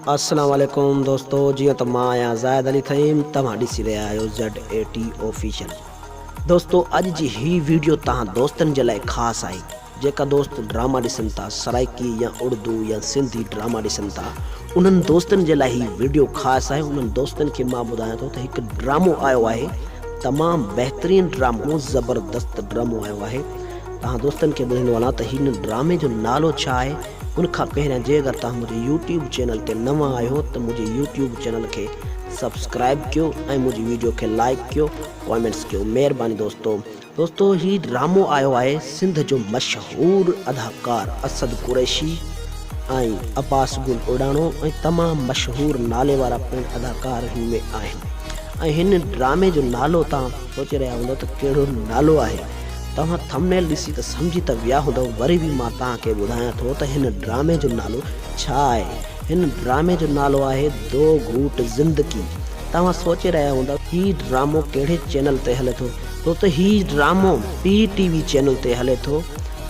अस्सलाम वालेकुम दोस्तों, जी तो मां आहियां ज़ाहिद अली थईम। तव्हां ॾिसी रहिया आहियो ZAT ऑफिशियल। दोस्तों, अॼु जी ही वीडियो तव्हां दोस्तनि जे लाइ ख़ासि आहे। जेका दोस्त ड्रामा ॾिसनि था, सराइकी या उर्दू या सिंधी ड्रामा ॾिसनि था, उन्हनि दोस्तनि जे लाइ ही वीडियो ख़ासि आहे। उन्हनि दोस्तनि खे मां ॿुधायां थो त हिकु ड्रामो आयो आहे, तमामु बहितरीनु ड्रामो, ज़बरदस्त ड्रामो आयो आहे। तव्हां दोस्तनि खे ॿुधाईंदो वञा त हिन ड्रामे जो नालो छा आहे। उनखां पहिरियां जे अगरि तव्हां मुंहिंजे यूट्यूब चैनल ते नवां आहियो त मुंहिंजे यूट्यूब चैनल खे सब्सक्राइब कयो ऐं मुंहिंजी वीडियो खे लाइक कयो, कॉमेंट्स कयो, महिरबानी दोस्तों। ही ड्रामो आयो आहे सिंध जो मशहूरु अदाकार असद कुरैशी ऐं अब्बास गुल उडाणो ऐं तमामु मशहूरु नाले वारा पिणु अदाकार हिन में आहिनि। ऐं हिन ड्रामे जो नालो तव्हां सोचे रहिया हूंदव त कहिड़ो नालो आहे। तव्हां थंबनेल ॾिसी त सम्झी त विया हूंदव। वरी बि मां तव्हांखे ॿुधायां थो त हिन ड्रामे जो नालो छा आहे। हिन ड्रामे जो नालो आहे दो घूंट ज़िंदगी। तव्हां सोचे रहिया हूंदव ही ड्रामो कहिड़े चैनल ते हले थो। त ही ड्रामो PTV चैनल ते हले थो,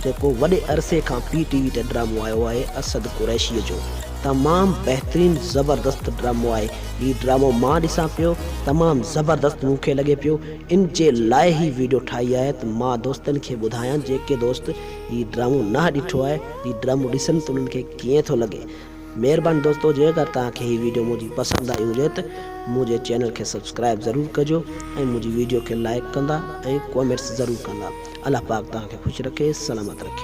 जेको वॾे अरसे खां PTV ते ड्रामो आयो आहे असद कुरैशीअ जो। तमामु बहितरीनु ज़बरदस्त ड्रामो आहे। ही ड्रामो मां ॾिसां पियो, तमामु ज़बरदस्त मूंखे लॻे पियो। इन जे लाइ ही वीडियो ठाही आहे त मां दोस्तनि खे ॿुधायां, जेके दोस्त ही ड्रामो न ॾिठो आहे, ही ड्रामो ॾिसनि त उन्हनि खे कीअं थो लॻे। महिरबानी दोस्तों, जे अगरि तव्हांखे ही वीडियो मुंहिंजी पसंदि आई हुजे त मुंहिंजे चैनल खे सब्सक्राइब ज़रूरु कजो ऐं मुंहिंजी वीडियो खे लाइक कंदा ऐं कॉमेंट्स ज़रूरु कंदा। अल्लाह पाक तव्हांखे ख़ुशि रखे, सलामत रखे।